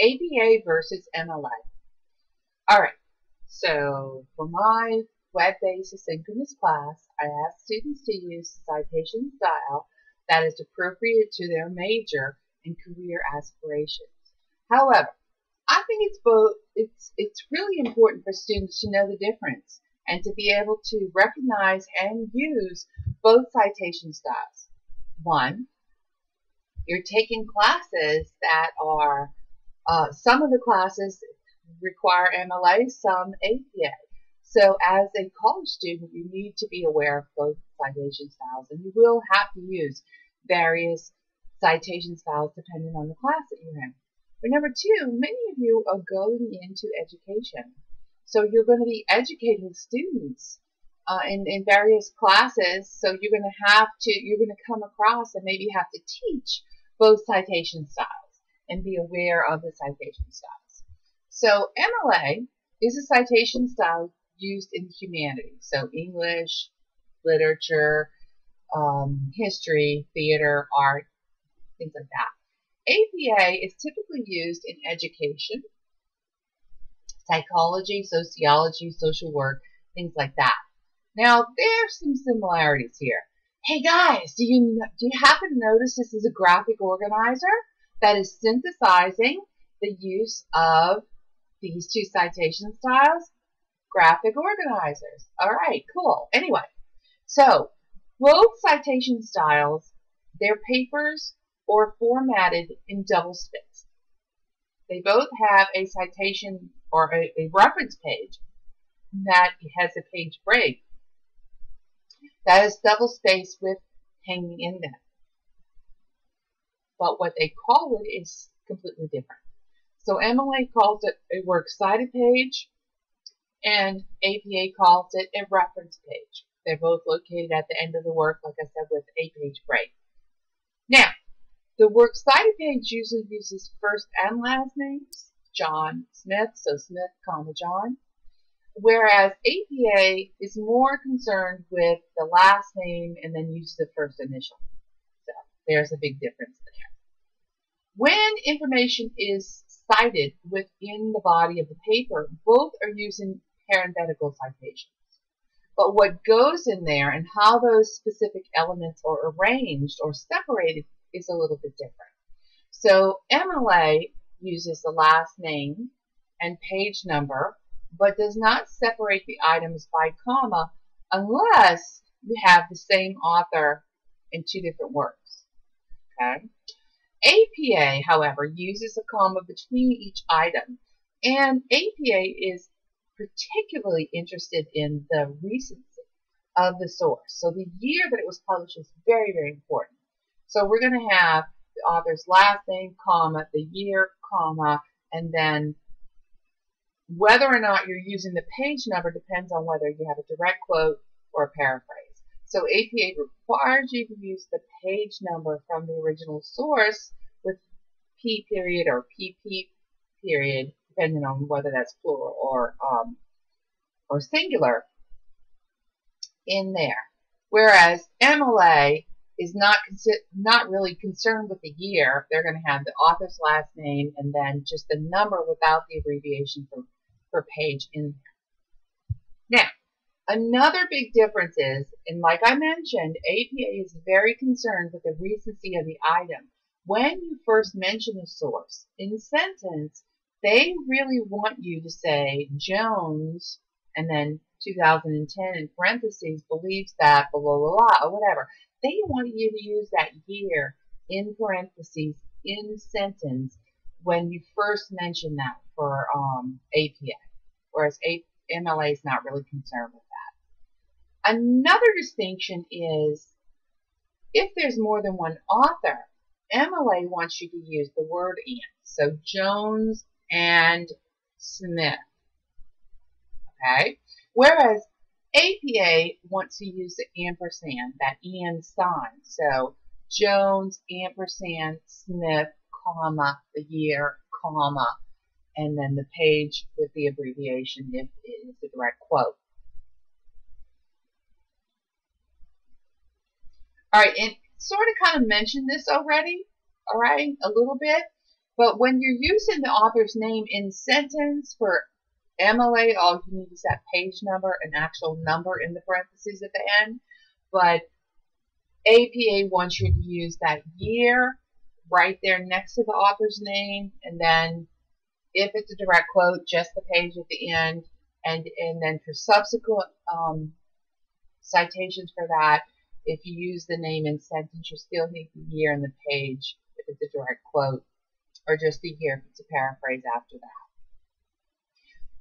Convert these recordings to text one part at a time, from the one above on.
APA versus MLA. All right, so for my web-based asynchronous class, I ask students to use citation style that is appropriate to their major and career aspirations. However, I think it's really important for students to know the difference and to be able to recognize and use both citation styles. One, you're taking classes that are some of the classes require MLA, some APA. So as a college student, you need to be aware of both citation styles, and you will have to use various citation styles depending on the class that you're in. But number two, many of you are going into education. So you're going to be educating students in various classes. So you're going to come across and maybe have to teach both citation styles and be aware of the citation styles. So MLA is a citation style used in humanities. So English, literature, history, theater, art, things like that. APA is typically used in education, psychology, sociology, social work, things like that. Now, there's some similarities here. Hey guys, do you happen to notice this is a graphic organizer that is synthesizing the use of these two citation styles? Graphic organizers. All right, cool. Anyway, so both citation styles, their papers are formatted in double space. They both have a citation or a reference page that has a page break that is double spaced with hanging indent. But what they call it is completely different. So MLA calls it a works cited page, and APA calls it a reference page. They're both located at the end of the work, like I said, with a page break. Now, the works cited page usually uses first and last names, John Smith, so Smith, John, whereas APA is more concerned with the last name and then uses the first initial. So there's a big difference there. When information is cited within the body of the paper, both are using parenthetical citations. But what goes in there and how those specific elements are arranged or separated is a little bit different. So MLA uses the last name and page number, but does not separate the items by comma unless you have the same author in two different works. Okay? APA, however, uses a comma between each item, and APA is particularly interested in the recency of the source. So the year that it was published is very, very important. So we're going to have the author's last name, comma, the year, comma, and then whether or not you're using the page number depends on whether you have a direct quote or a paraphrase. So APA requires you to use the page number from the original source with P period or PP period, depending on whether that's plural or singular in there. Whereas MLA is not really concerned with the year. They're going to have the author's last name and then just the number without the abbreviation for page in there. Now, another big difference is, and like I mentioned, APA is very concerned with the recency of the item. When you first mention the source in the sentence, they really want you to say Jones and then 2010 in parentheses believes that blah, blah, blah, blah, or whatever. They want you to use that year in parentheses in the sentence when you first mention that for APA, whereas MLA is not really concerned with that. Another distinction is if there's more than one author, MLA wants you to use the word and. So Jones and Smith. Okay? Whereas APA wants to use the ampersand, that and sign. So Jones, ampersand, Smith, comma, the year, comma, and then the page with the abbreviation if it is a direct quote. All right, and sort of kind of mentioned this already, all right, a little bit. But when you're using the author's name in sentence for MLA, all you need is that page number, an actual number in the parentheses at the end. But APA wants you to use that year right there next to the author's name, and then if it's a direct quote, just the page at the end, and then for subsequent citations for that, if you use the name in sentence, you still need the year and the page if it's a direct quote, or just the year if it's a paraphrase after that.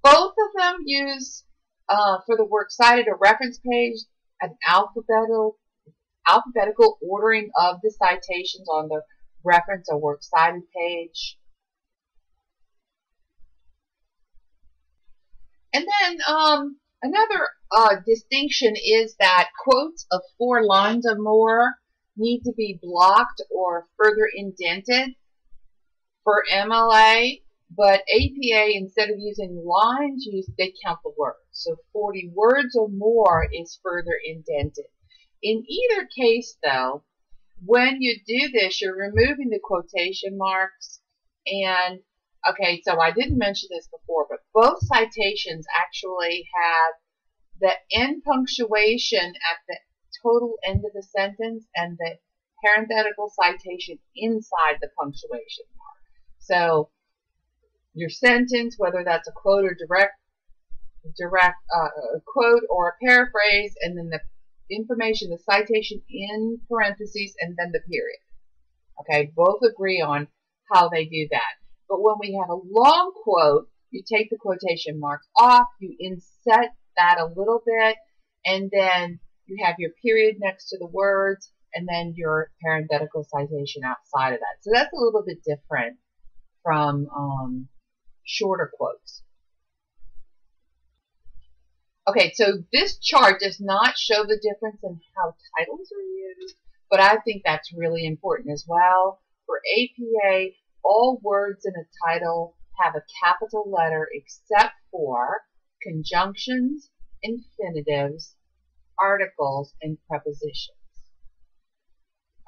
Both of them use, for the works cited, a reference page, an alphabetical ordering of the citations on the reference or works cited page. And then another distinction is that quotes of 4 lines or more need to be blocked or further indented for MLA, but APA, instead of using lines, they count the words. So 40 words or more is further indented. In either case, though, when you do this, you're removing the quotation marks. And, okay, so I didn't mention this before, but both citations actually have the end punctuation at the total end of the sentence and the parenthetical citation inside the punctuation mark. So your sentence, whether that's a quote or direct quote or a paraphrase, and then the information, the citation in parentheses, and then the period. Okay, both agree on how they do that. But when we have a long quote, you take the quotation marks off, you inset that a little bit, and then you have your period next to the words, and then your parenthetical citation outside of that. So that's a little bit different from shorter quotes. Okay, so this chart does not show the difference in how titles are used, but I think that's really important as well. For APA, all words in a title have a capital letter except for conjunctions, infinitives, articles, and prepositions.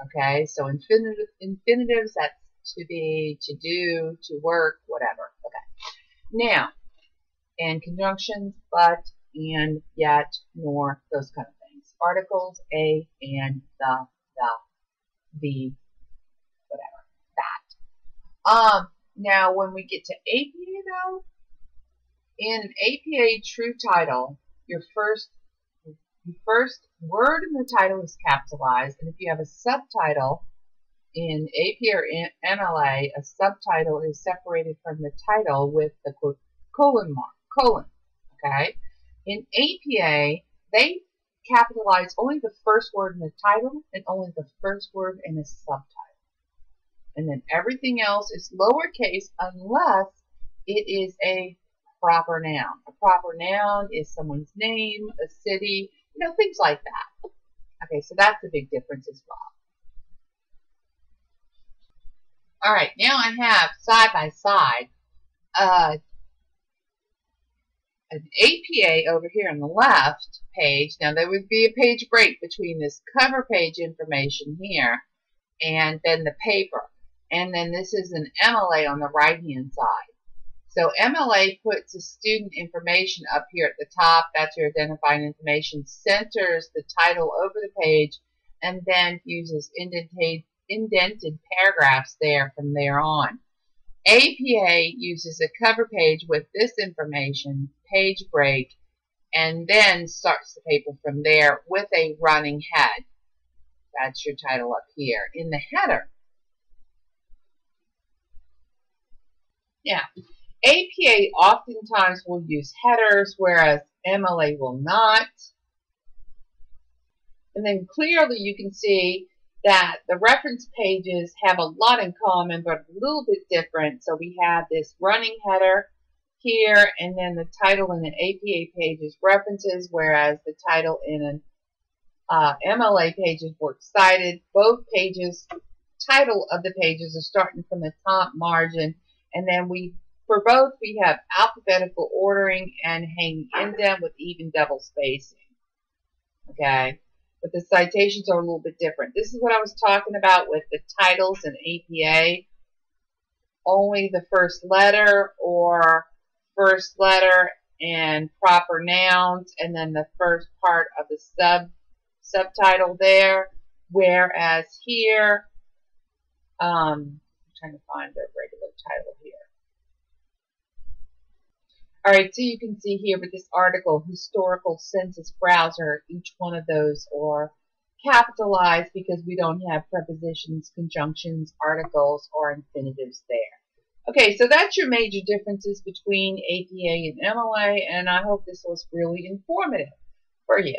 Okay, so infinitives, that's to be, to do, to work, whatever. Okay, now, and conjunctions, but, and, yet, nor, those kind of things. Articles, a, and, the, whatever, that. Now when we get to APA though, in an APA true title, your first word in the title is capitalized, and if you have a subtitle in APA or MLA, a subtitle is separated from the title with the quote colon mark, colon. Okay? In APA, they capitalize only the first word in the title and only the first word in the subtitle. And then everything else is lowercase unless it is a proper noun. A proper noun is someone's name, a city, things like that. Okay, so that's a big difference as well. All right, now I have side by side an APA over here on the left page. Now there would be a page break between this cover page information here and then the paper. And then this is an MLA on the right-hand side. So MLA puts the student information up here at the top. That's your identifying information. Centers the title over the page and then uses indented paragraphs there from there on. APA uses a cover page with this information, page break, and then starts the paper from there with a running head. That's your title up here in the header. Yeah, APA oftentimes will use headers, whereas MLA will not. And then clearly you can see that the reference pages have a lot in common, but a little bit different. So we have this running header here, and then the title in an APA page is references, whereas the title in an MLA page is works cited. Both pages, title of the pages are starting from the top margin, and then for both we have alphabetical ordering and hanging indent with even double spacing. Okay. But the citations are a little bit different. This is what I was talking about with the titles in APA. only the first letter or first letter and proper nouns and then the first part of the subtitle there. Whereas here, I'm trying to find the regular title here. Alright, so you can see here with this article, historical census browser, each one of those are capitalized because we don't have prepositions, conjunctions, articles, or infinitives there. Okay, so that's your major differences between APA and MLA, and I hope this was really informative for you.